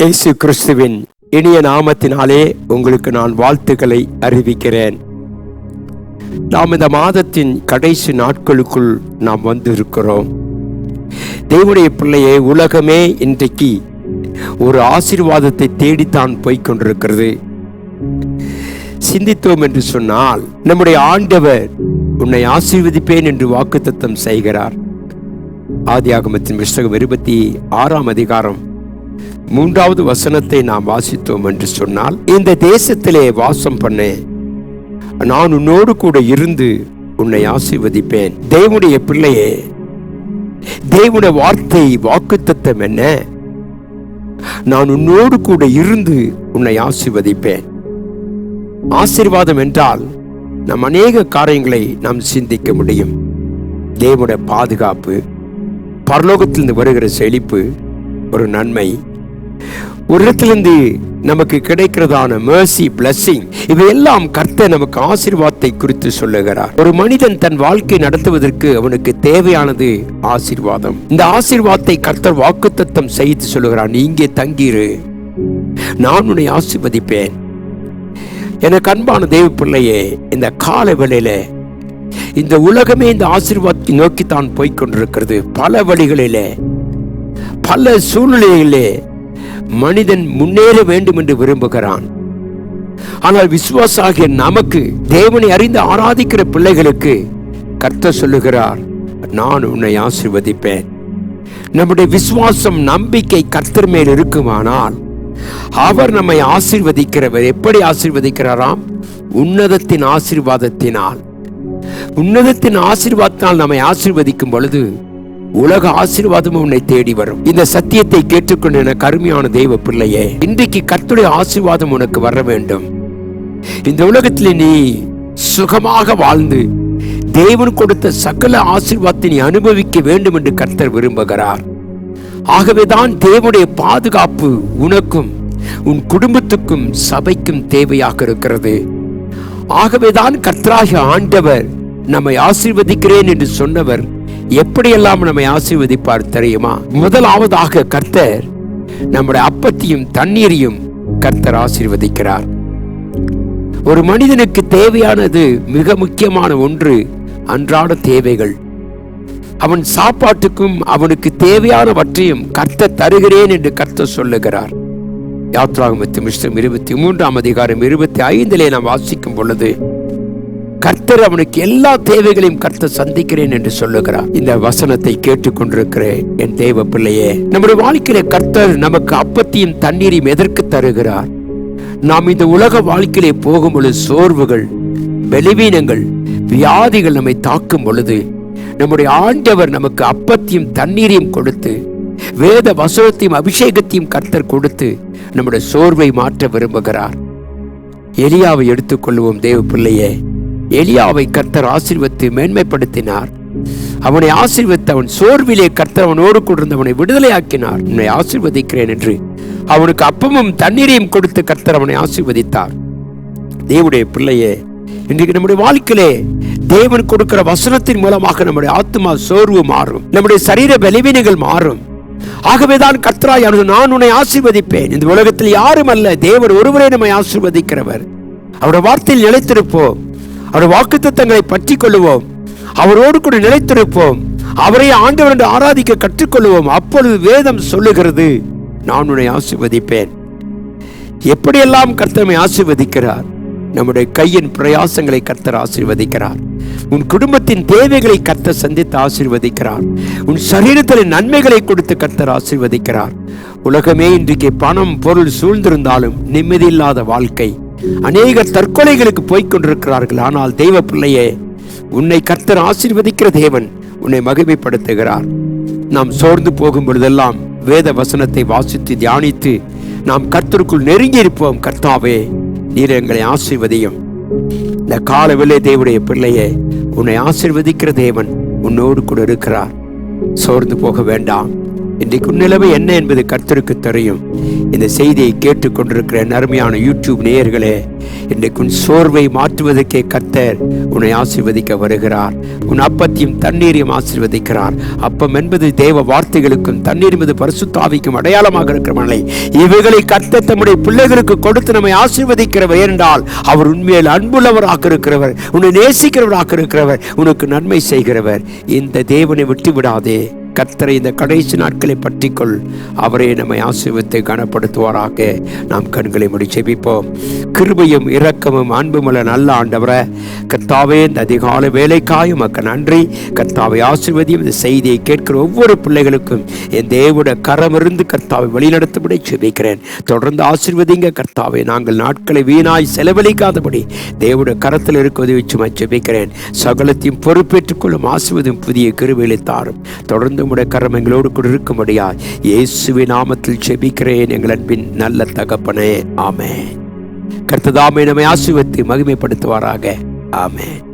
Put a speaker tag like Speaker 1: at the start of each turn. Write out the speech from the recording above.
Speaker 1: இயேசு கிறிஸ்துவின் இனிய நாமத்தினாலே உங்களுக்கு நான் வாழ்த்துக்களை அறிவிக்கிறேன். நாம் இந்த மாதத்தின் கடைசி நாட்களுக்குள் நாம் வந்திருக்கிறோம். தேவனுடைய பிள்ளையே, உலகமே இன்றைக்கு ஒரு ஆசீர்வாதத்தை தேடித்தான் போய்கொண்டிருக்கிறது. சிந்தித்தோம் என்று சொன்னால், நம்முடைய ஆண்டவர் உன்னை ஆசீர்வதிப்பேன் என்று வாக்குத்தத்தம் செய்கிறார். ஆதியாகமத்தின் புத்தகம் 26ஆம் அதிகாரம் 3வது வசனத்தை நாம் வாசித்தோம் என்று சொன்னால், இந்த தேசத்திலே வாசம் பண்ண நான் உன்னோடு கூட இருந்து உன்னை ஆசீர்வதிப்பேன். தேவனுடைய பிள்ளையே, தேவனுடைய வார்த்தை வாக்குத்தத்தம் என்ன? நான் உன்னோடு கூட இருந்து உன்னை ஆசீர்வதிப்பேன். ஆசீர்வாதம் என்றால் நாம் அநேக காரியங்களை நாம் சிந்திக்க முடியும். தேவனுடைய பாதுகாப்பு, பரலோகத்திலிருந்து வருகிற செழிப்பு, ஒரு நன்மை, ஒரு இடத்திலிருந்து நமக்கு கிடைக்கிறதான mercy, blessing, இவையெல்லாம் கர்த்தர் நமக்கு ஆசீர்வாதத்தை குறித்து சொல்லுகிறார். ஒரு மனிதன் தன் வாழ்க்கை நடத்துவதற்கு அவனுக்கு தேவையானது ஆசீர்வாதம். இந்த ஆசீர்வாதத்தை கர்த்தர் வாக்குத்தத்தம் செய்து சொல்லுகிறார். நீ இங்கே தங்கிரு, நான் உன்னை ஆசீர்வதிப்பேன். எனக்கு அன்பான தேவ பிள்ளையே, இந்த கால வேளையில இந்த உலகமே இந்த ஆசீர்வாதத்தை நோக்கித்தான் போய்கொண்டிருக்கிறது. பல வழிகளிலே, பல சூழ்நிலைகளிலே மனிதன் முன்னேற வேண்டும் என்று விரும்புகிறான். ஆனால் விசுவாசாகிய நமக்கு, தேவனை அறிந்து ஆராதிக்கிற பிள்ளைகளுக்கு கர்த்தர் சொல்லுகிறார், நான் உன்னை ஆசீர்வதிப்பேன். நம்முடைய விசுவாசம், நம்பிக்கை கர்த்தர் மேல் இருக்குமானால் அவர் நம்மை ஆசீர்வதிக்கிறவர். எப்படி ஆசீர்வதிக்கிறாராம்? உன்னதத்தின் ஆசீர்வாதத்தினால். உன்னதத்தின் ஆசீர்வாதத்தினால் நம்மை ஆசீர்வதிக்கும் பொழுது உலக ஆசீர்வாதமும் உன்னை தேடி வரும். இந்த சத்தியத்தை கேட்டுக்கொண்டு எனக்கு அருமையான தெய்வ பிள்ளையே, இன்றைக்கு கர்த்தருடைய ஆசீர்வாதம் உனக்கு வர வேண்டும். இந்த உலகத்தில் நீ சுகமாக வாழ்ந்து தேவன் கொடுத்த சகல ஆசீர்வாதத்தை நீ அனுபவிக்க வேண்டும் என்று கர்த்தர் விரும்புகிறார். ஆகவேதான் தேவனுடைய பாதுகாப்பு உனக்கும் உன் குடும்பத்துக்கும் சபைக்கும் தேவையாக இருக்கிறது. ஆகவேதான் கர்த்தராகிய ஆண்டவர் நம்மை ஆசீர்வதிக்கிறேன் என்று சொன்னவர் எப்படியெல்லாம் நம்மை ஆசீர்வதிப்பார் தெரியுமா? முதலாவதாக கர்த்தர் நம்முடைய அப்பத்தையும் தண்ணீரையும் கர்த்தர் ஆசீர்வதிக்கிறார். ஒரு மனிதனுக்கு தேவையானது, மிக முக்கியமான ஒன்று, அன்றாட தேவைகள். அவன் சாப்பாட்டுக்கும் அவனுக்கு தேவையானவற்றையும் கர்த்தர் தருகிறேன் என்று கர்த்தர் சொல்லுகிறார். யாத்ராகமத்தின் புத்தகம் 23ஆம் அதிகாரம் 25 நாம் வாசிக்கும் பொழுது, கர்த்தர் அவனுக்கு எல்லா தேவைகளையும் கர்த்தர் சந்திக்கிறேன் என்று சொல்லுகிறார். இந்த வசனத்தை கேட்டுக்கொண்டிருக்கிற என் தேவ பிள்ளையே, நம்முடைய வாழ்க்கையில கர்த்தர் நமக்கு அப்பத்தையும் தண்ணீரையும் எதற்கு தருகிறார்? நாம் இந்த உலக வாழ்க்கையிலே போகும் பொழுது சோர்வுகள், பலவீனங்கள், வியாதிகள் நம்மை தாக்கும் பொழுது நம்முடைய ஆண்டவர் நமக்கு அப்பத்தையும் தண்ணீரையும் கொடுத்து, வேத வசனத்தையும் அபிஷேகத்தையும் கர்த்தர் கொடுத்து நம்முடைய சோர்வை மாற்ற விரும்புகிறார். எலியாவை எடுத்துக்கொள்வோம் தேவ பிள்ளையே. எலியாவை கர்த்தர் ஆசீர்வதித்து மேன்மைப்படுத்தினார். அவனை ஆசீர்வதித்து அவன் சோர்விலே கர்த்தர் அவனோடு கொண்டிருந்தவனை விடுதலையாக்கினார். உன்னை ஆசீர்வதிக்கிறேன் என்று அவனுக்கு அப்பமும் தண்ணீரையும் கொடுத்து கர்த்தர் அவனை ஆசீர்வதித்தார். தேவனுடைய பிள்ளையே, இன்றைக்கு நம்முடைய வாழ்க்கையிலே தேவன் கொடுக்கிற வசனத்தின் மூலமாக நம்முடைய ஆத்மா சோர்வு மாறும், நம்முடைய சரீர பலவீனங்கள் மாறும். ஆகவேதான் கர்த்தராய் நான் உன்னை ஆசீர்வதிப்பேன். இந்த உலகத்தில் யாரும் அல்ல, தேவன் ஒருவரே நம்மை ஆசீர்வதிக்கிறவர். அவருடைய வார்த்தையில் நிலைத்திருப்போம், அவருடைய வாக்குத்தத்தங்களை பற்றி கொள்ளுவோம், அவரோடு கூட நிலைத்திருப்போம், அவரை ஆண்டவர் என்று ஆராதிக்க கற்றுக்கொள்வோம். அப்பொழுது வேதம் சொல்லுகிறது, நான் உன்னை ஆசீர்வதிப்பேன். எப்படியெல்லாம் கர்த்தர் ஆசீர்வதிக்கிறார்? நம்முடைய கையின் பிரயாசங்களை கர்த்தர் ஆசீர்வதிக்கிறார். உன் குடும்பத்தின் தேவைகளை கர்த்தர் சந்தித்து ஆசீர்வதிக்கிறார். உன் சரீரத்தில் நன்மைகளை கொடுத்து கர்த்தர் ஆசீர்வதிக்கிறார். உலகமே இன்றைக்கு பணம் பொருள் சூழ்ந்திருந்தாலும் நிம்மதி இல்லாத வாழ்க்கை, அநேகர் தற்கொலைகளுக்கு போய்கொண்டிருக்கிறார்கள். ஆனால் தெய்வ பிள்ளையே, உன்னை கர்த்தர் ஆசீர்வதிக்கிற தேவன் உன்னை மகிமைப்படுத்துகிறார். நாம் சோர்ந்து போகும் பொழுதெல்லாம் வேத வசனத்தை வாசித்து தியானித்து நாம் கர்த்தருக்குள் நெருங்கி இருப்போம். கர்த்தாவே, நீர் எங்களை ஆசீர்வதியும். இந்த காலவேளை தேவனுடைய பிள்ளையே, உன்னை ஆசீர்வதிக்கிற தேவன் உன்னோடு கூட இருக்கிறார். சோர்ந்து போக வேண்டாம். இன்றைக்கு நிலைமை என்ன என்பது கர்த்தருக்கு தெரியும். இந்த செய்தியை கேட்டுக்கொண்டிருக்கிற அருமையான யூடியூப் நேயர்களே, இன்றைக்கு உன் சோர்வை மாற்றுவதற்கே கர்த்தர் உன்னை ஆசீர்வதிக்க வருகிறார். உன் அப்பத்தையும் தண்ணீரையும் ஆசீர்வதிக்கிறார். அப்பம் என்பது தேவ வார்த்தைகளுக்கும் தண்ணீர் என்பது பரிசுத்த ஆவிக்கும் அடையாளமாக இருக்கிறவனை இவைகளை கர்த்தர் தம்முடைய பிள்ளைகளுக்கு கொடுத்து நம்மை ஆசீர்வதிக்கிறவர். ஏனென்றால் அவர் உண்மையில் அன்புள்ளவராக இருக்கிறவர், உன்னை நேசிக்கிறவராக இருக்கிறவர், உனக்கு நன்மை செய்கிறவர். இந்த தேவனை விட்டு விடாதே. கர்த்தரை இந்த கடைசி நாட்களை பற்றிக்கொள். அவரே நம்மை ஆசீர்வதித்து கனப்படுத்துவாராக. நாம் கண்களை மூடி ஜெபிப்போம். கிருபையும் இரக்கமும் அன்புமுள்ள நல்ல ஆண்டவரே, கர்த்தாவே, இந்த அதிகாலை வேலைக்காய் உமக்கு நன்றி. கர்த்தாவை ஆசீர்வதியும். இந்த செய்தியை கேட்கிற ஒவ்வொரு பிள்ளைகளுக்கும் என் தேவனுடைய கரமிருந்து கர்த்தாவை வழிநடத்தும்படி ஜெபிக்கிறேன். தொடர்ந்து ஆசீர்வதிங்க கர்த்தாவே. நாங்கள் நாட்களை வீணாய் செலவழிக்காதபடி தேவனுடைய கரத்தில் இருக்க உதவி ஜெபிக்கிறேன். சகலத்தையும் பொறுப்பேற்றுக் கொள்ளும் ஆசீர்வதியும் புதிய கிருபைகளை தாரும். தொடர்ந்து உம்முடைய கரம் எங்களோடு கூட இருக்கும்படியா இயேசுவின் நாமத்தில் ஜெபிக்கிறேன் எங்கள் அன்பின் நல்ல தகப்பனே. ஆமென். கர்த்தர் தாமே நம்மை ஆசீர்வதித்து மகிமைப்படுத்துவாராக. ஆமென்.